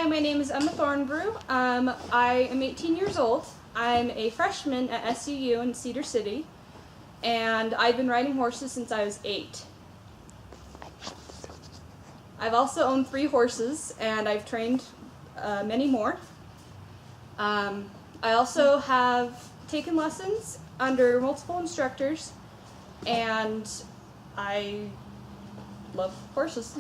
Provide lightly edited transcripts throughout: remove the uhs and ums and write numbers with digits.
Hi, my name is Emma Thornbrugh. I am 18 years old. I'm a freshman at SUU in Cedar City, and I've been riding horses since I was 8. I've also owned 3 horses, and I've trained many more. I also have taken lessons under multiple instructors, and I love horses.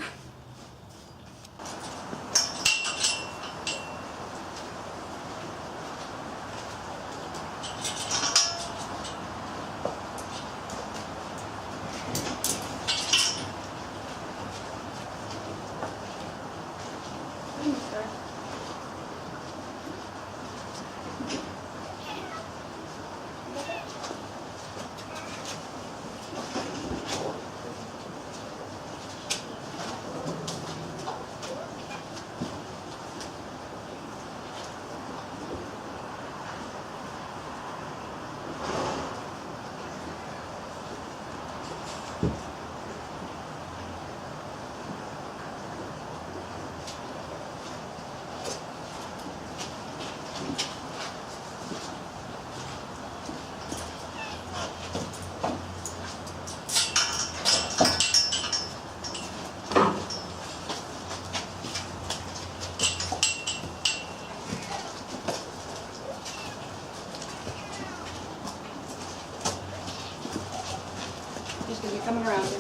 He's going to be coming around here.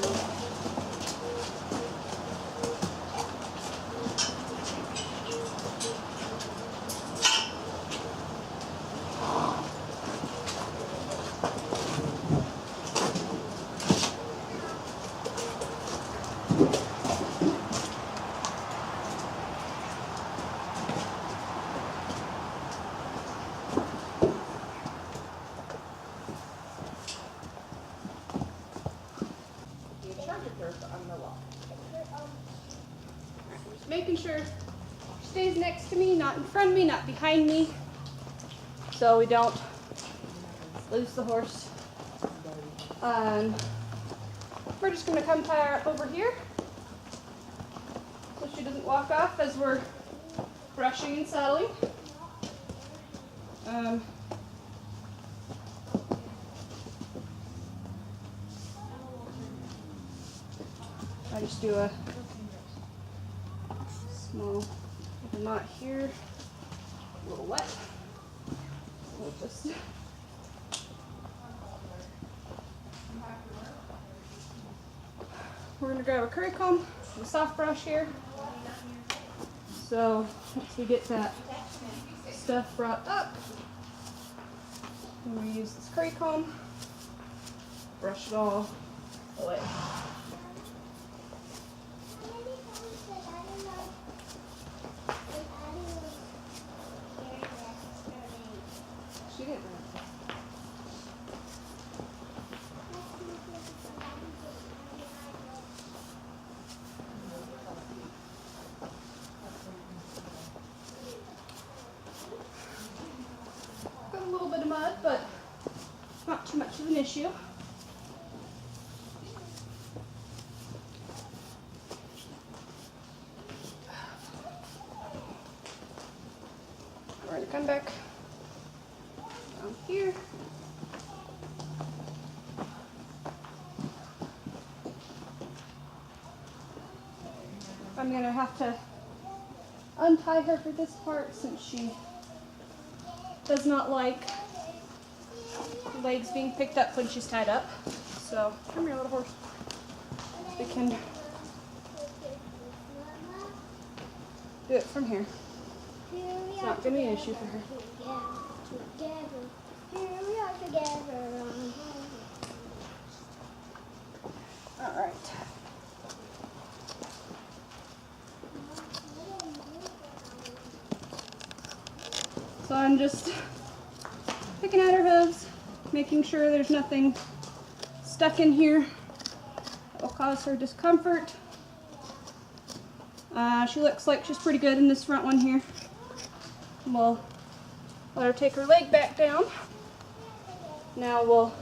Just making sure she stays next to me, not in front of me, not behind me, so we don't lose the horse. We're just going to come tie her up over here so she doesn't walk off as we're brushing and saddling. I just do a small knot here, a little wet. We'll just we're going to grab a curry comb and a soft brush here. So once we get that stuff brought up, then we use this curry comb, brush it all away. She didn't. Got a little bit of mud, but not too much of an issue. We're going to come back down here. I'm going to have to untie her for this part since she does not like legs being picked up when she's tied up. So come here, little horse. We can do it from here. It's not going to be an issue for her. All right. So I'm just picking at her hooves, making sure there's nothing stuck in here that will cause her discomfort. She looks like she's pretty good in this front one here. We'll let her take her leg back down. Now we'll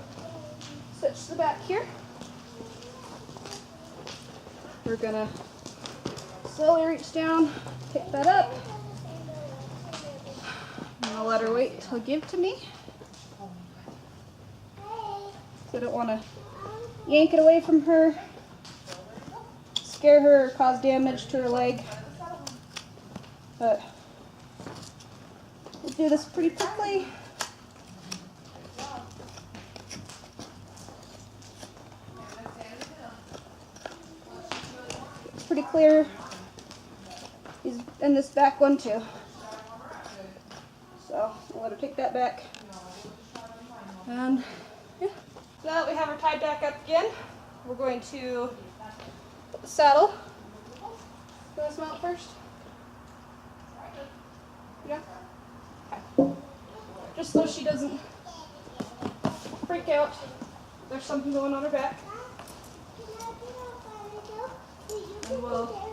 stitch the back here. We're gonna slowly reach down, pick that up, I'll let her wait till give to me. So I don't want to yank it away from her, scare her, or cause damage to her leg. But we'll do this pretty quickly. It's pretty clear. He's in this back one too. So I'll let her take that back. And yeah. Now that we have her tied back up again, we're going to put the saddle. You want to smell it first? Yeah? Okay. Just so she doesn't freak out. There's something going on her back. And we'll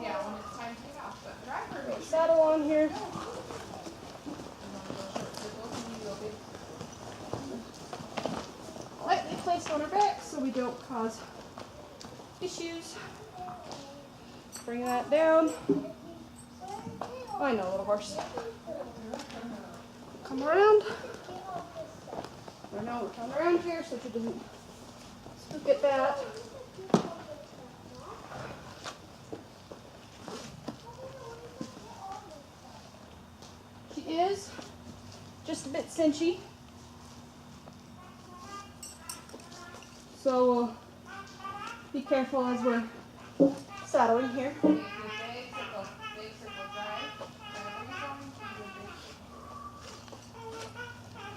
when it's time to take off, but drive her. put the saddle on here. Lightly placed on her back so we don't cause issues. Bring that down. Oh, I know, little horse. Come around. Or no, turn around here so she doesn't spook at that. She is just a bit cinchy. So we'll be careful as we're saddling here. And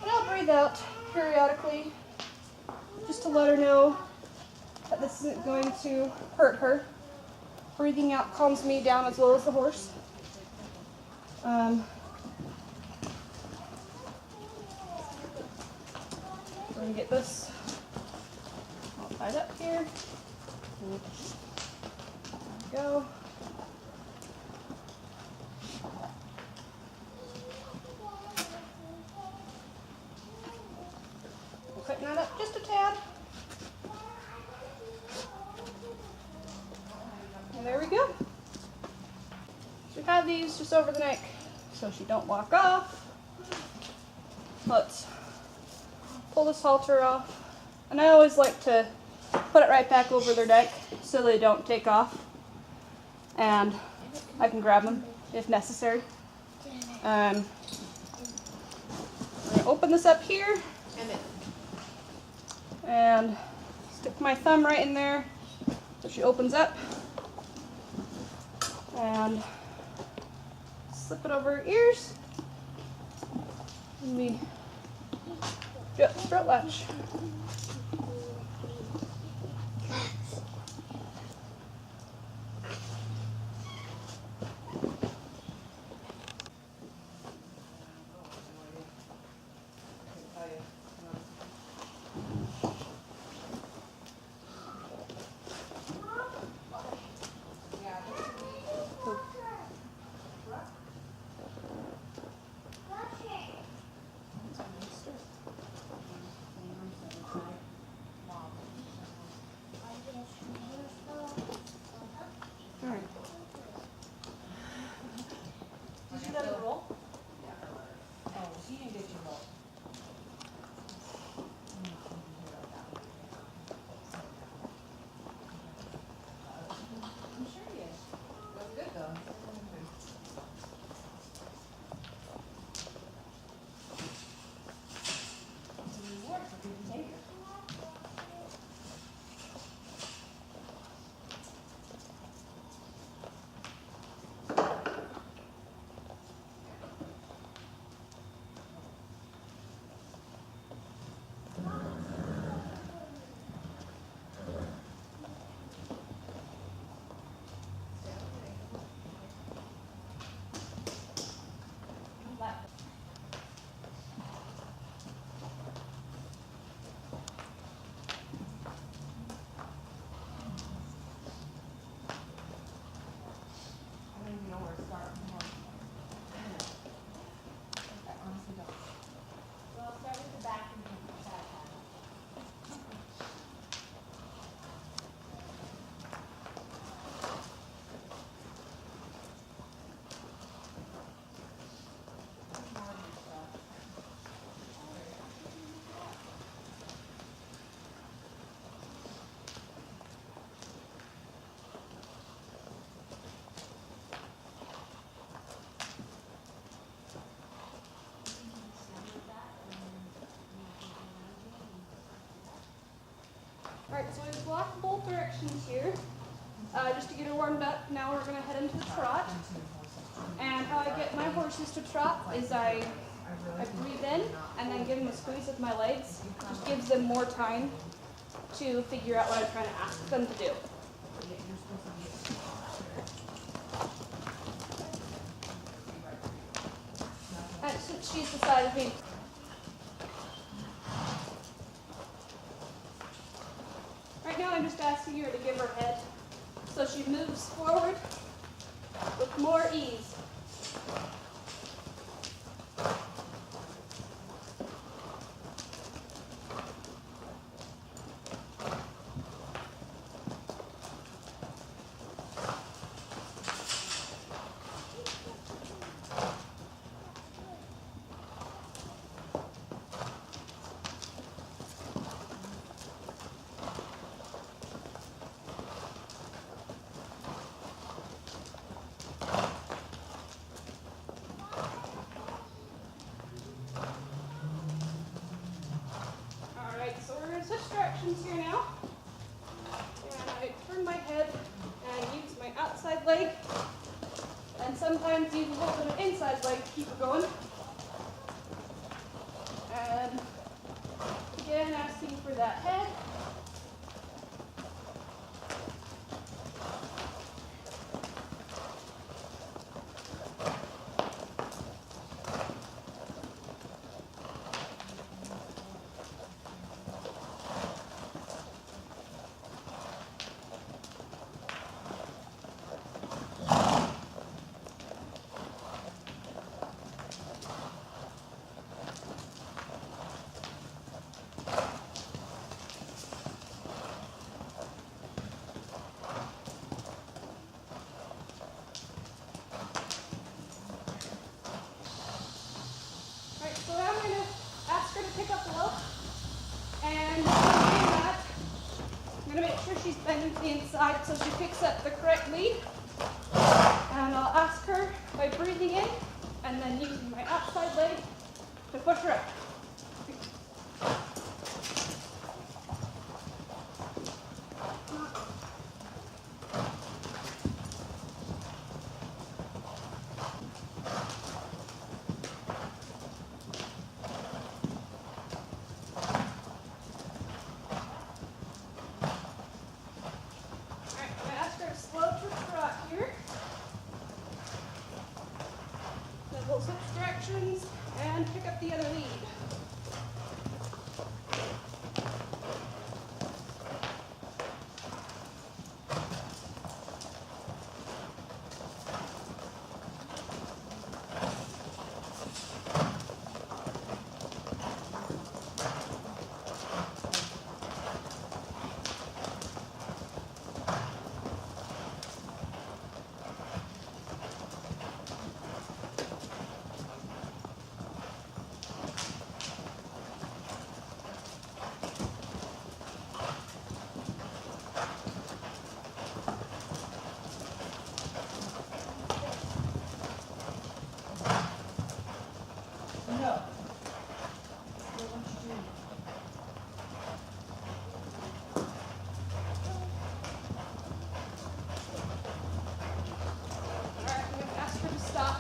I'll breathe out periodically just to let her know that this isn't going to hurt her. Breathing out calms me down as well as the horse. We're going to get this all tied up here. There we go. We'll tighten that up just a tad. And there we go. So we have these just over the neck so she don't walk off. Let's pull this halter off. And I always like to put it right back over their neck so they don't take off. And I can grab them if necessary. I'm going to open this up here and stick my thumb right in there so she opens up. And slip it over her ears. And we do it throat latch. Alright, so we've blocked both directions here, just to get her warmed up. Now we're going to head into the trot. And how I get my horses to trot is I breathe in and then give them a squeeze with my legs. Just gives them more time to figure out what I'm trying to ask them to do. And since she's decided me. Right now I'm just asking her to give her head so she moves forward with more ease. Switch directions here now, and I turn my head and use my outside leg, and sometimes use a little bit of inside leg to keep it going. And again, asking for that head. So now I'm going to ask her to pick up the lope, and while I'm doing that, I'm going to make sure she's bending to the inside so she picks up the correct lead. And I'll ask her by breathing in and then using my outside leg to push her up. We'll switch directions and pick up the other lead.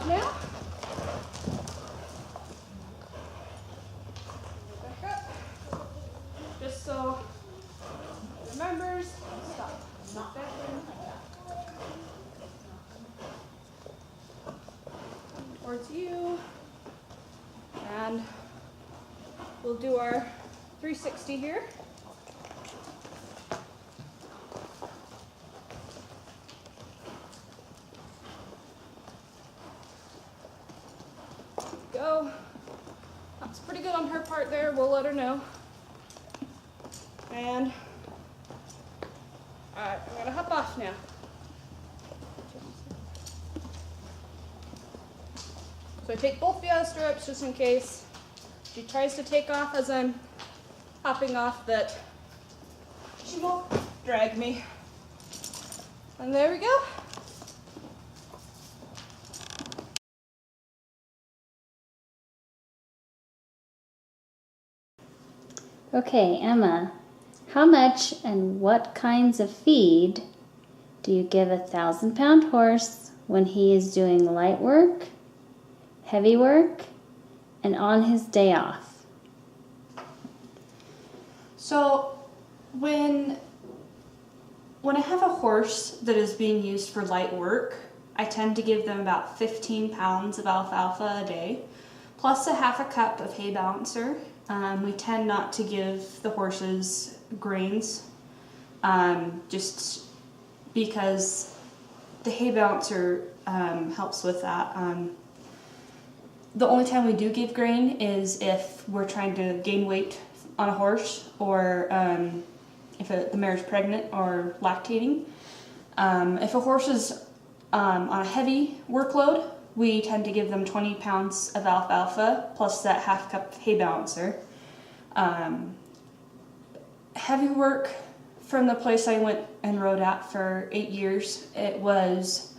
Now, back up, just so it remembers, stop, not back in, towards you, and we'll do our 360 here. Go. That's pretty good on her part there. We'll let her know. And alright, I'm gonna hop off now. So I take both the other stirrups just in case she tries to take off as I'm hopping off, that she won't drag me. And there we go. Okay, Emma, How much and what kinds of feed do you give a 1,000-pound horse when he is doing light work, heavy work, and on his day off? So when I have a horse that is being used for light work, I tend to give them about 15 pounds of alfalfa a day, plus a half a cup of hay balancer. We tend not to give the horses grains, just because the hay balancer helps with that. The only time we do give grain is if we're trying to gain weight on a horse, or if the mare is pregnant or lactating. If a horse is on a heavy workload, we tend to give them 20 pounds of alfalfa plus that half cup of hay balancer. Heavy work, from the place I went and rode at for 8 years, it was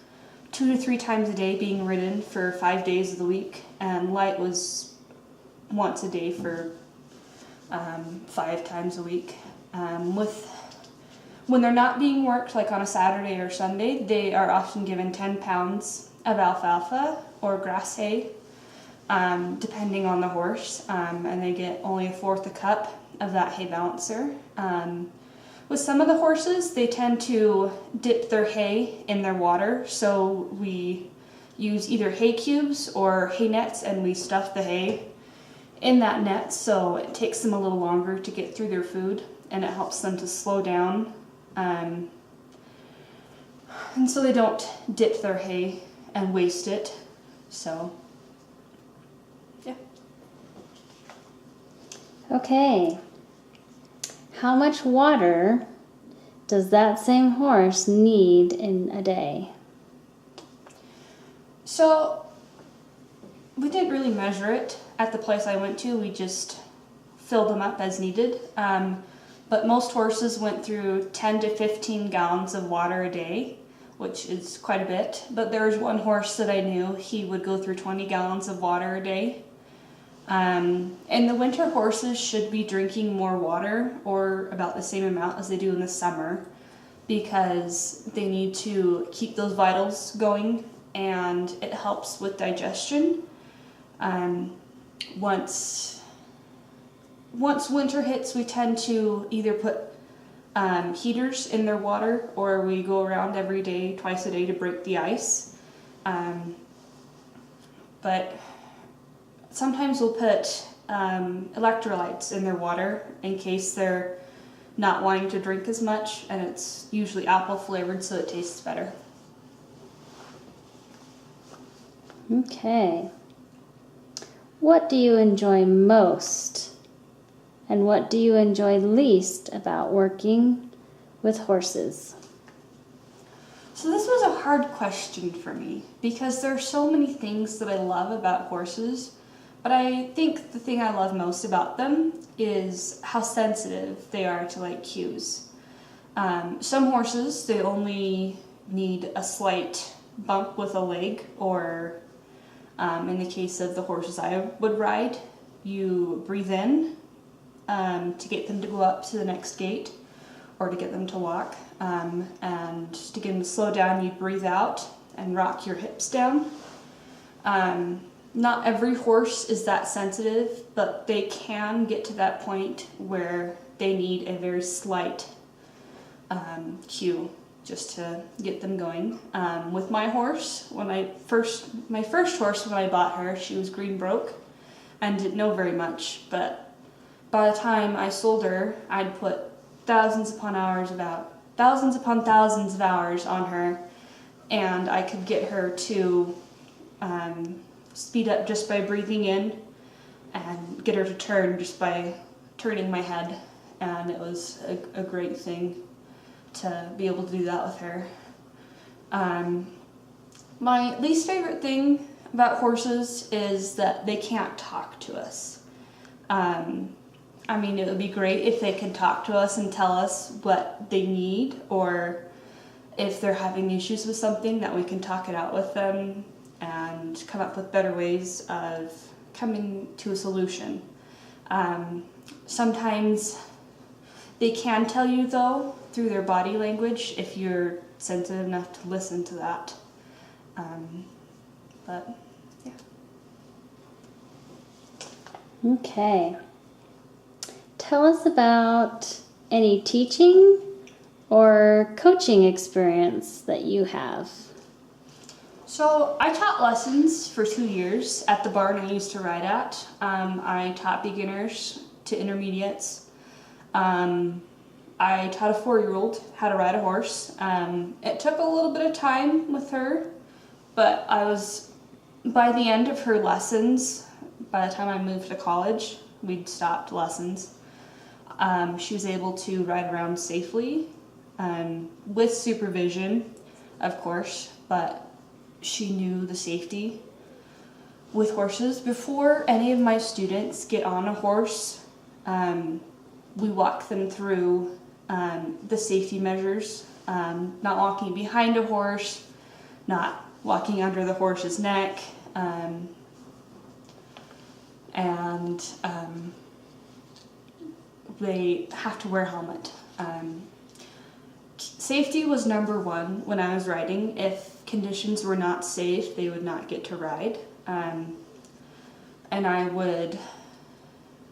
2 to 3 times a day being ridden for 5 days of the week, and light was once a day for 5 times a week. When they're not being worked, like on a Saturday or Sunday, they are often given 10 pounds of alfalfa or grass hay, depending on the horse, and they get only a fourth a cup of that hay balancer. With some of the horses, they tend to dip their hay in their water, so we use either hay cubes or hay nets, and we stuff the hay in that net, so it takes them a little longer to get through their food, and it helps them to slow down, and so they don't dip their hay and waste it. So yeah. Okay. How much water does that same horse need in a day? So we didn't really measure it at the place I went to. We just filled them up as needed. But most horses went through 10 to 15 gallons of water a day, which is quite a bit. But there was one horse that I knew, he would go through 20 gallons of water a day. And the winter horses should be drinking more water, or about the same amount as they do in the summer, because they need to keep those vitals going, and it helps with digestion. Once winter hits, we tend to either put heaters in their water, or we go around every day, twice a day, to break the ice. But sometimes we'll put electrolytes in their water in case they're not wanting to drink as much, and it's usually apple flavored, so it tastes better. Okay. What do you enjoy most, and what do you enjoy least about working with horses? So this was a hard question for me, because there are so many things that I love about horses, but I think the thing I love most about them is how sensitive they are to light cues. Some horses, they only need a slight bump with a leg, or in the case of the horses I would ride, you breathe in to get them to go up to the next gate, or to get them to walk, and to get them to slow down, you breathe out and rock your hips down. Not every horse is that sensitive, but they can get to that point where they need a very slight cue just to get them going. With my horse, my first horse when I bought her, she was green-broke and didn't know very much, but by the time I sold her, I'd put thousands upon thousands of hours on her, and I could get her to speed up just by breathing in, and get her to turn just by turning my head, and it was a great thing to be able to do that with her. My least favorite thing about horses is that they can't talk to us. I mean, it would be great if they could talk to us and tell us what they need, or if they're having issues with something, that we can talk it out with them and come up with better ways of coming to a solution. Sometimes They can tell you, though, through their body language if you're sensitive enough to listen to that. But, yeah. Okay. Tell us about any teaching or coaching experience that you have. So I taught lessons for 2 years at the barn I used to ride at. I taught beginners to intermediates. I taught a 4-year-old how to ride a horse. It took a little bit of time with her, but by the end of her lessons, by the time I moved to college, we'd stopped lessons. She was able to ride around safely, with supervision, of course, but she knew the safety with horses. Before any of my students get on a horse, we walk them through the safety measures, not walking behind a horse, not walking under the horse's neck, and they have to wear a helmet. Safety was number one when I was riding. If conditions were not safe, they would not get to ride. And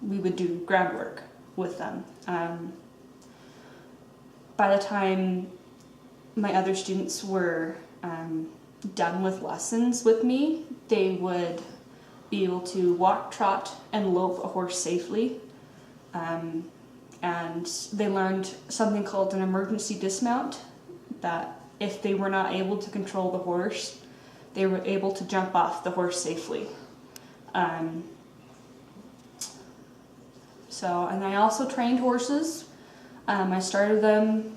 we would do groundwork with them. By the time my other students were done with lessons with me, they would be able to walk, trot, and lope a horse safely. And they learned something called an emergency dismount, that if they were not able to control the horse, they were able to jump off the horse safely. And I also trained horses. I started them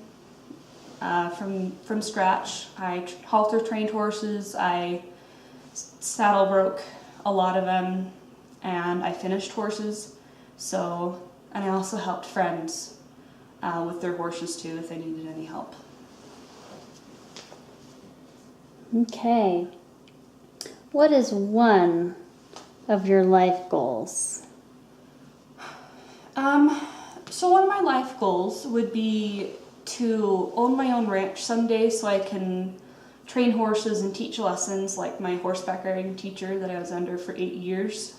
from scratch. I halter trained horses. I saddle broke a lot of them, and I finished horses. And I also helped friends with their horses too if they needed any help. Okay. What is one of your life goals? So one of my life goals would be to own my own ranch someday so I can train horses and teach lessons like my horseback riding teacher that I was under for 8 years.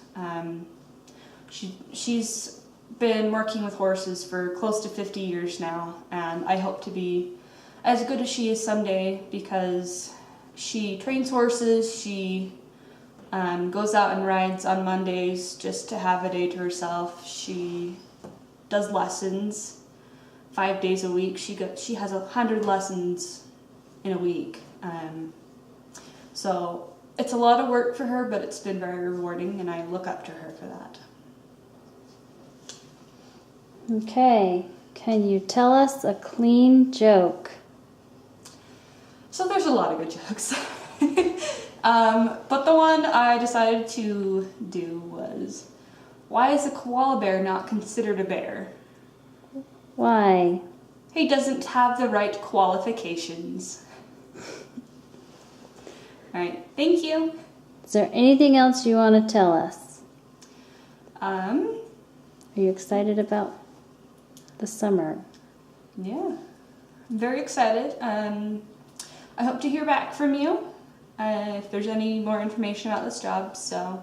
She's been working with horses for close to 50 years now, and I hope to be as good as she is someday because she trains horses. She goes out and rides on Mondays just to have a day to herself. She does lessons 5 days a week. She has 100 lessons in a week. So it's a lot of work for her, but it's been very rewarding, and I look up to her for that. Okay. Can you tell us a clean joke? So there's a lot of good jokes. But the one I decided to do was, why is a koala bear not considered a bear? Why? He doesn't have the right qualifications. Alright, thank you. Is there anything else you want to tell us? Are you excited about the summer? Yeah, I'm very excited. I hope to hear back from you if there's any more information about this job, so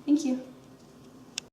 thank you.